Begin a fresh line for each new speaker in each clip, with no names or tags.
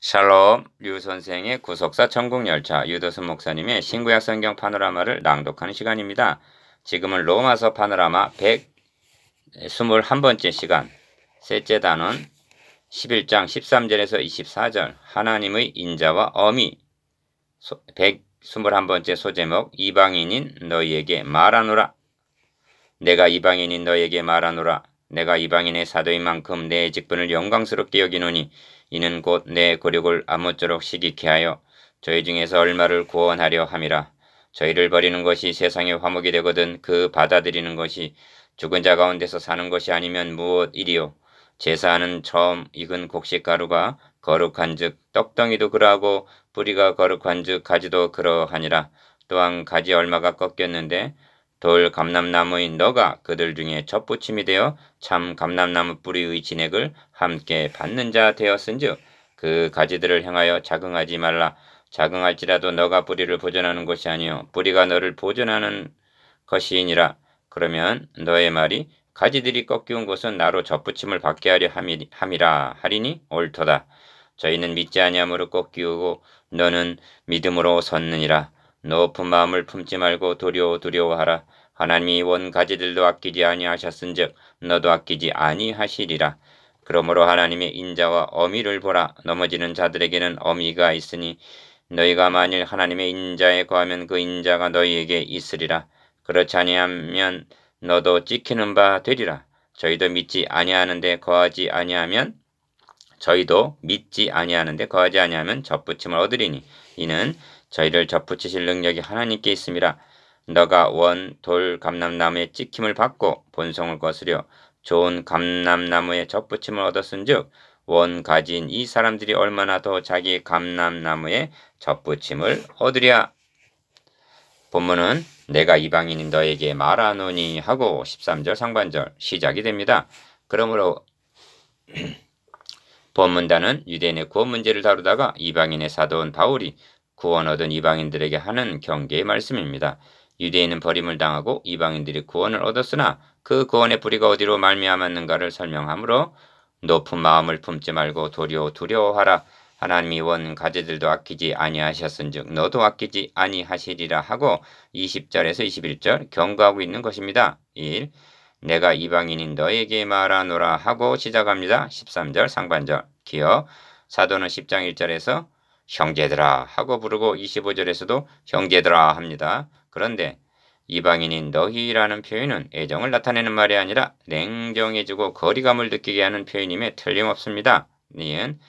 샬롬, 류 선생의 구속사 천국열차, 유도순 목사님의 신구약 성경 파노라마를 낭독하는 시간입니다. 지금은 로마서 파노라마 121번째 시간, 셋째 단원 11장 13절에서 24절, 하나님의 인자와 어미, 121번째 소제목, 이방인인 너희에게 말하노라. 내가 이방인인 너희에게 말하노라. 내가 이방인의 사도인 만큼 내 직분을 영광스럽게 여기노니 이는 곧 내 고력을 아무쪼록 시기케 하여 저희 중에서 얼마를 구원하려 함이라. 저희를 버리는 것이 세상의 화목이 되거든 그 받아들이는 것이 죽은 자 가운데서 사는 것이 아니면 무엇이리요. 제사하는 처음 익은 곡식가루가 거룩한즉 떡덩이도 그러하고 뿌리가 거룩한즉 가지도 그러하니라. 또한 가지 얼마가 꺾였는데 돌 감람나무인 너가 그들 중에 젖붙임이 되어 참 감람나무 뿌리의 진액을 함께 받는 자 되었은즉 그 가지들을 향하여 자긍하지 말라. 자긍할지라도 너가 뿌리를 보존하는 것이 아니요 뿌리가 너를 보존하는 것이니라. 그러면 너의 말이 가지들이 꺾이운 것은 나로 젖붙임을 받게 하려 함이라 하리니 옳도다. 저희는 믿지 아니함으로 꺾이우고 너는 믿음으로 섰느니라. 높은 마음을 품지 말고 두려워하라. 하나님이 원 가지들도 아끼지 아니하셨은즉 너도 아끼지 아니하시리라. 그러므로 하나님의 인자와 어미를 보라. 넘어지는 자들에게는 어미가 있으니 너희가 만일 하나님의 인자에 거하면 그 인자가 너희에게 있으리라. 그렇지 아니하면 너도 찍히는 바 되리라. 저희도 믿지 아니하는데 거하지 아니하면 젖붙임을 얻으리니 이는 저희를 젖붙이실 능력이 하나님께 있음이라. 너가 원 돌 감람나무의 찍힘을 받고 본성을 거스려 좋은 감람나무의 젖붙임을 얻었은즉 원 가지인 이 사람들이 얼마나 더 자기 감람나무의 젖붙임을 얻으랴. 본문은 내가 이방인인 너에게 말하노니 하고 13절 상반절 시작이 됩니다. 그러므로 본문단은 유대인의 구원 문제를 다루다가 이방인의 사도온 바울이 구원 얻은 이방인들에게 하는 경계의 말씀입니다. 유대인은 버림을 당하고 이방인들이 구원을 얻었으나 그 구원의 뿌리가 어디로 말미암았는가를 설명하므로 높은 마음을 품지 말고 도리어 두려워하라. 하나님이 원 가지들도 아끼지 아니하셨은즉 너도 아끼지 아니하시리라 하고 20절에서 21절 경고하고 있는 것입니다. 1. 내가 이방인인 너에게 말하노라 하고 시작합니다. 13절 상반절 기어 사도는 10장 1절에서 형제들아 하고 부르고 25절에서도 형제들아 합니다. 그런데 이방인인 너희라는 표현은 애정을 나타내는 말이 아니라 냉정해지고 거리감을 느끼게 하는 표현임에 틀림없습니다. 니은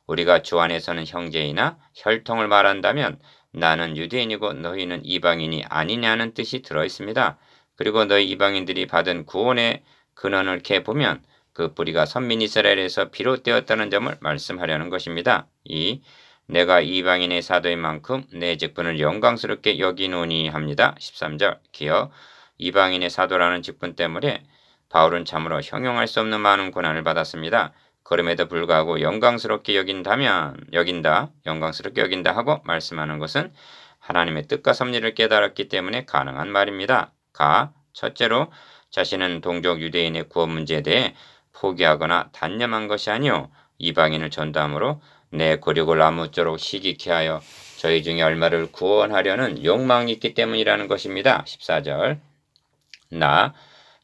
우리가 주 안에서는 형제이나 혈통을 말한다면 나는 유대인이고 너희는 이방인이 아니냐는 뜻이 들어있습니다. 그리고 너희 이방인들이 받은 구원의 근원을 이렇게 보면 그 뿌리가 선민 이스라엘에서 비롯되었다는 점을 말씀하려는 것입니다. 2. 내가 이방인의 사도인 만큼 내 직분을 영광스럽게 여기노니 합니다. 13절 기어 이방인의 사도라는 직분 때문에 바울은 참으로 형용할 수 없는 많은 고난을 받았습니다. 그럼에도 불구하고 영광스럽게 영광스럽게 여긴다 하고 말씀하는 것은 하나님의 뜻과 섭리를 깨달았기 때문에 가능한 말입니다. 첫째로 자신은 동족 유대인의 구원 문제에 대해 포기하거나 단념한 것이 아니오 이방인을 전담으로 내 고력을 아무쪼록 시기케 하여 저희 중에 얼마를 구원하려는 욕망이 있기 때문이라는 것입니다. 14절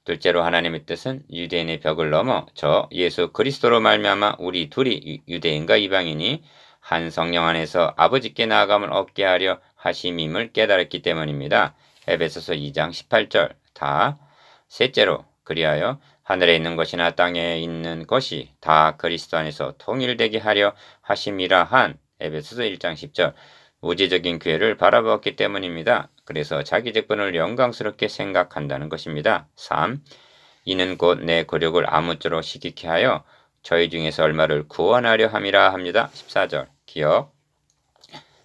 둘째로 하나님의 뜻은 유대인의 벽을 넘어 저 예수 그리스도로 말미암아 우리 둘이 유대인과 이방인이 한 성령 안에서 아버지께 나아감을 얻게 하려 하심임을 깨달았기 때문입니다. 에베소서 2장 18절 셋째로 그리하여 하늘에 있는 것이나 땅에 있는 것이 다 그리스도 안에서 통일되게 하려 하심이라 한 에베소서 1장 10절 우주적인 기회를 바라보았기 때문입니다. 그래서 자기 직분을 영광스럽게 생각한다는 것입니다. 3. 이는 곧 내 고력을 아무쪼록 시기케 하여 저희 중에서 얼마를 구원하려 함이라 합니다. 14절 기억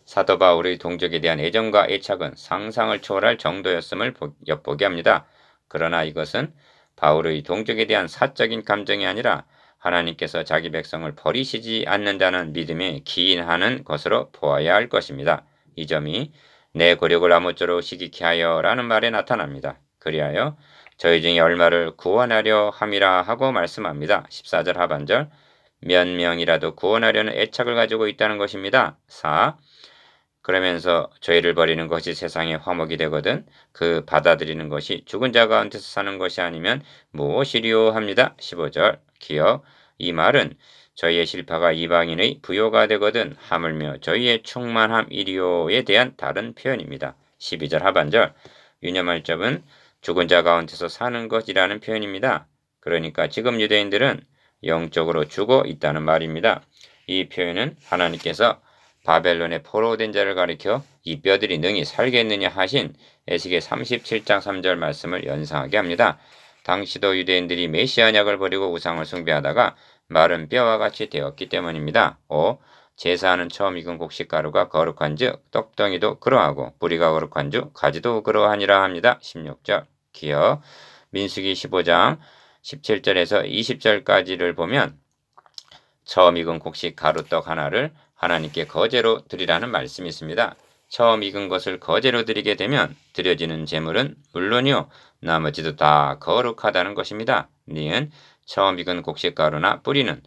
사도 바울의 동족에 대한 애정과 애착은 상상을 초월할 정도였음을 엿보게 합니다. 그러나 이것은 바울의 동족에 대한 사적인 감정이 아니라 하나님께서 자기 백성을 버리시지 않는다는 믿음에 기인하는 것으로 보아야 할 것입니다. 이 점이 내 고력을 아무쪼록 시기케 하여 라는 말에 나타납니다. 그리하여 저희 중에 얼마를 구원하려 함이라 하고 말씀합니다. 14절 하반절 몇 명이라도 구원하려는 애착을 가지고 있다는 것입니다. 4. 그러면서 죄를 버리는 것이 세상의 화목이 되거든 그 받아들이는 것이 죽은 자 가운데서 사는 것이 아니면 무엇이리요 합니다. 15절 기억 이 말은 저희의 실파가 이방인의 부요가 되거든 하물며 저희의 충만함이리요에 대한 다른 표현입니다. 12절 하반절 유념할 점은 죽은 자 가운데서 사는 것이라는 표현입니다. 그러니까 지금 유대인들은 영적으로 죽어 있다는 말입니다. 이 표현은 하나님께서 바벨론의 포로된 자를 가리켜 이 뼈들이 능히 살겠느냐 하신 에스겔 37장 3절 말씀을 연상하게 합니다. 당시도 유대인들이 메시아약을 버리고 우상을 숭배하다가 마른 뼈와 같이 되었기 때문입니다. 5. 제사하는 처음 익은 곡식가루가 거룩한즉 떡덩이도 그러하고 뿌리가 거룩한즉 가지도 그러하니라 합니다. 16절 기억 민수기 15장 17절에서 20절까지를 보면 처음 익은 곡식 가루떡 하나를 하나님께 거제로 드리라는 말씀이 있습니다. 처음 익은 것을 거제로 드리게 되면 드려지는 제물은 물론이요 나머지도 다 거룩하다는 것입니다. 니은 처음 익은 곡식 가루나 뿌리는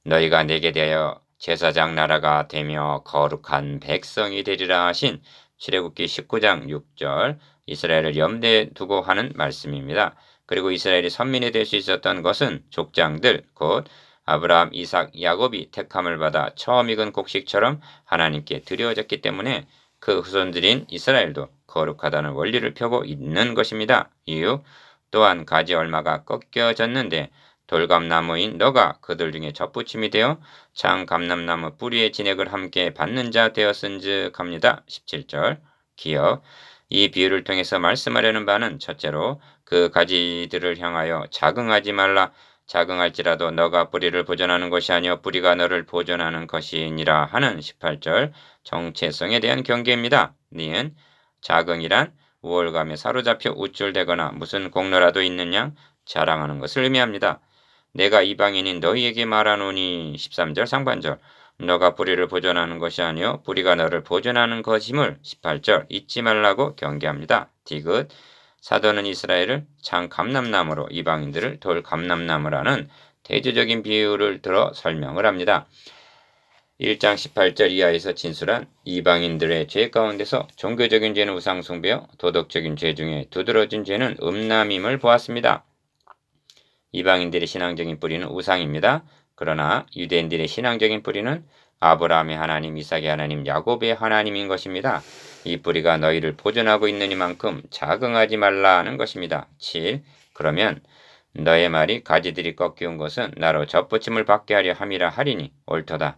너희가 내게 대하여 제사장 나라가 되며 거룩한 백성이 되리라 하신 출애굽기 19장 6절 이스라엘을 염두에 두고 하는 말씀입니다. 그리고 이스라엘이 선민이 될 수 있었던 것은 족장들 곧 아브라함, 이삭, 야곱이 택함을 받아 처음 익은 곡식처럼 하나님께 드려졌기 때문에 그 후손들인 이스라엘도 거룩하다는 원리를 펴고 있는 것입니다. 이유 또한 가지 얼마가 꺾여졌는데 돌감나무인 너가 그들 중에 접붙임이 되어 장감람나무 뿌리의 진액을 함께 받는 자 되었은즉 합니다. 17절 기억 이 비유를 통해서 말씀하려는 바는 첫째로 그 가지들을 향하여 자긍하지 말라 자긍할지라도 너가 뿌리를 보존하는 것이 아니요 뿌리가 너를 보존하는 것이니라 하는 18절 정체성에 대한 경계입니다. 니은 자긍이란 우월감에 사로잡혀 우쭐대거나 무슨 공로라도 있는 양 자랑하는 것을 의미합니다. 내가 이방인인 너희에게 말하노니 13절 상반절 너가 뿌리를 보존하는 것이 아니요 뿌리가 너를 보존하는 것임을 18절 잊지 말라고 경계합니다. 디귿 사도는 이스라엘을 장감람나무로 이방인들을 돌감람나무라는 대조적인 비유를 들어 설명을 합니다. 1장 18절 이하에서 진술한 이방인들의 죄 가운데서 종교적인 죄는 우상숭배요 도덕적인 죄 중에 두드러진 죄는 음란임을 보았습니다. 이방인들의 신앙적인 뿌리는 우상입니다. 그러나 유대인들의 신앙적인 뿌리는 아브라함의 하나님, 이삭의 하나님, 야곱의 하나님인 것입니다. 이 뿌리가 너희를 보존하고 있느니만큼 자긍하지 말라는 것입니다. 7. 그러면 너의 말이 가지들이 꺾이운 것은 나로 접붙임을 받게 하려 함이라 하리니 옳도다.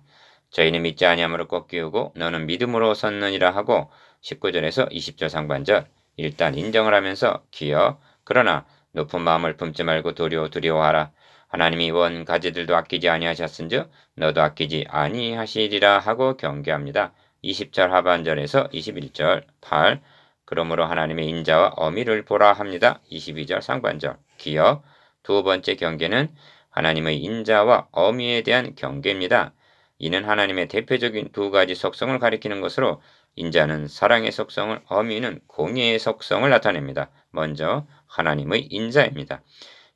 저희는 믿지 아니함으로 꺾이우고 너는 믿음으로 섰느니라 하고 19절에서 20절 상반절 일단 인정을 하면서 기여 그러나 높은 마음을 품지 말고 두려워하라. 하나님이 원 가지들도 아끼지 아니하셨은즉 너도 아끼지 아니하시리라 하고 경계합니다. 20절 하반절에서 21절 8 그러므로 하나님의 인자와 어미를 보라 합니다. 22절 상반절 기억 두 번째 경계는 하나님의 인자와 어미에 대한 경계입니다. 이는 하나님의 대표적인 두 가지 속성을 가리키는 것으로 인자는 사랑의 속성을 어미는 공의의 속성을 나타냅니다. 먼저 하나님의 인자입니다.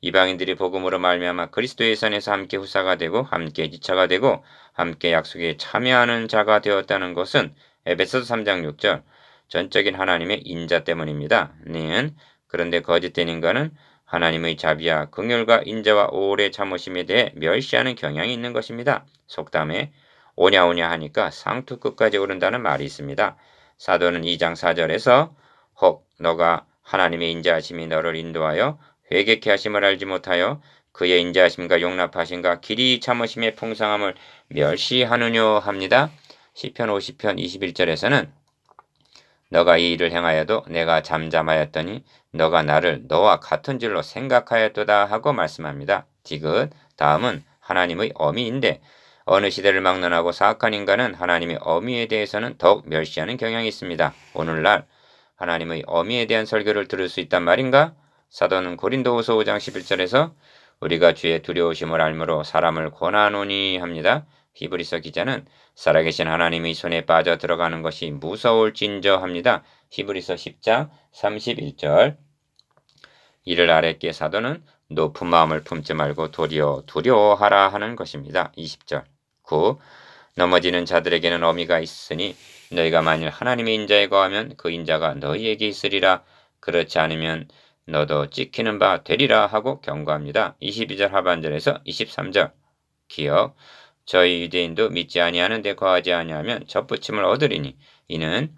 이방인들이 복음으로 말미암아 그리스도의 선에서 함께 후사가 되고 함께 지체가 되고 함께 약속에 참여하는 자가 되었다는 것은 에베소서 3장 6절 전적인 하나님의 인자 때문입니다. 그런데 거짓된 인간은 하나님의 자비와 긍휼과 인자와 오래 참으심에 대해 멸시하는 경향이 있는 것입니다. 속담에 오냐오냐 하니까 상투 끝까지 오른다는 말이 있습니다. 사도는 2장 4절에서 혹 너가 하나님의 인자하심이 너를 인도하여 회개케 하심을 알지 못하여 그의 인자하심과 용납하심과 길이 참으심의 풍성함을 멸시하느뇨 합니다. 시편 50편 21절에서는 너가 이 일을 행하여도 내가 잠잠하였더니 너가 나를 너와 같은 줄로 생각하였도다 하고 말씀합니다. 디귿 다음은 하나님의 어미인데 어느 시대를 막론하고 사악한 인간은 하나님의 어미에 대해서는 더욱 멸시하는 경향이 있습니다. 오늘날 하나님의 어미에 대한 설교를 들을 수 있단 말인가? 사도는 고린도후서 5장 11절에서 우리가 주의 두려우심을 알므로 사람을 권하노니 합니다. 히브리서 기자는 살아계신 하나님의 손에 빠져 들어가는 것이 무서울진저 합니다. 히브리서 10장 31절 이를 아랫게 사도는 높은 마음을 품지 말고 도리어 두려워하라 하는 것입니다. 20절. 9. 넘어지는 자들에게는 어미가 있으니 너희가 만일 하나님의 인자에 거하면 그 인자가 너희에게 있으리라. 그렇지 않으면 너도 찍히는 바 되리라 하고 경고합니다. 22절 하반절에서 23절. 기억. 저희 유대인도 믿지 아니하는 데 거하지 아니하면 접붙임을 얻으리니 이는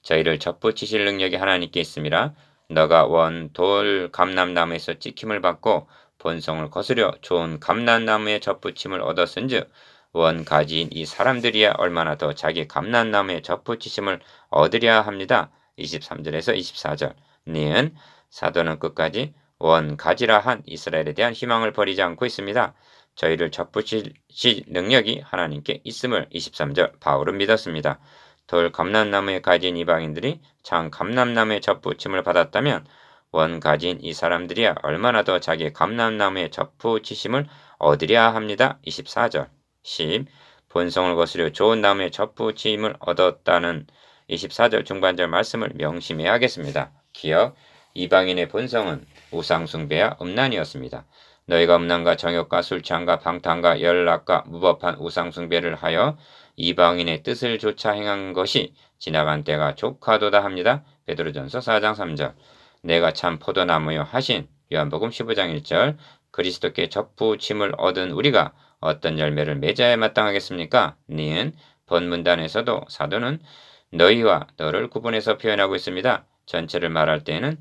저희를 접붙이실 능력이 하나님께 있음이라. 너가 원 돌 감람나무에서 찍힘을 받고 본성을 거스려 좋은 감람나무에 접붙임을 얻었은즉 원 가지인 이 사람들이야 얼마나 더 자기 감람나무에 접붙이심을 얻으려 합니다. 23절에서 24절. 니은 사도는 끝까지 원 가지라 한 이스라엘에 대한 희망을 버리지 않고 있습니다. 저희를 접붙이실 능력이 하나님께 있음을 23절 바울은 믿었습니다. 돌 감람나무에 가진 이방인들이 참 감람나무에 접붙임을 받았다면 원 가진 이 사람들이야 얼마나 더 자기 감람나무에 접붙이심을 얻으려 합니다. 24절. 10. 본성을 거스려 좋은 나무에 접붙임을 얻었다는 24절 중반절 말씀을 명심해야겠습니다. 기억. 이방인의 본성은 우상숭배와 음란이었습니다. 너희가 음란과 정욕과 술 취함과 방탕과 열락과 무법한 우상숭배를 하여 이방인의 뜻을 조차 행한 것이 지나간 때가 족하도다 합니다. 베드로전서 4장 3절. 내가 참 포도나무요 하신 요한복음 15장 1절. 그리스도께 접붙임을 얻은 우리가 어떤 열매를 맺어야 마땅하겠습니까? 니은 본문단에서도 사도는 너희와 너를 구분해서 표현하고 있습니다. 전체를 말할 때에는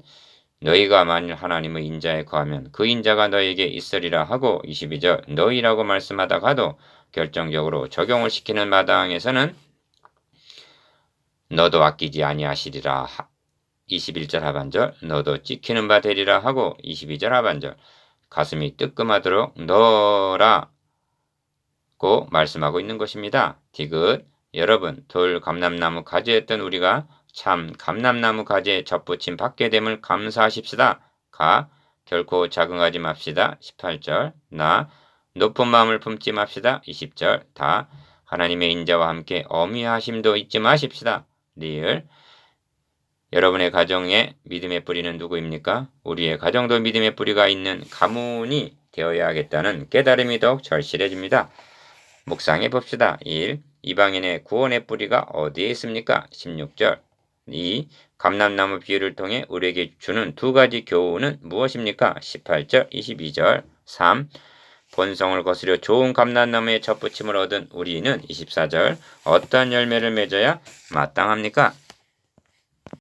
너희가 만일 하나님의 인자에 거하면 그 인자가 너희에게 있으리라 하고 22절 너희라고 말씀하다가도 결정적으로 적용을 시키는 마당에서는 너도 아끼지 아니하시리라 21절 하반절 너도 찍히는 바 되리라 하고 22절 하반절 가슴이 뜨끔하도록 너라고 말씀하고 있는 것입니다. 디귿. 여러분 돌 감람나무 가지였던 우리가 참 감람나무 가지에 접붙임 받게 됨을 감사하십시다. 가. 결코 자긍하지 맙시다. 18절. 나. 높은 마음을 품지 맙시다. 20절. 다. 하나님의 인자와 함께 어미하심도 잊지 마십시다. 리을. 여러분의 가정에 믿음의 뿌리는 누구입니까? 우리의 가정도 믿음의 뿌리가 있는 가문이 되어야겠다는 깨달음이 더욱 절실해집니다. 묵상해 봅시다. 1. 이방인의 구원의 뿌리가 어디에 있습니까? 16절. 2. 감람나무 비유를 통해 우리에게 주는 두 가지 교훈은 무엇입니까? 18절, 22절. 3. 본성을 거스려 좋은 감람나무에 접붙임을 얻은 우리는 24절 어떤 열매를 맺어야 마땅합니까?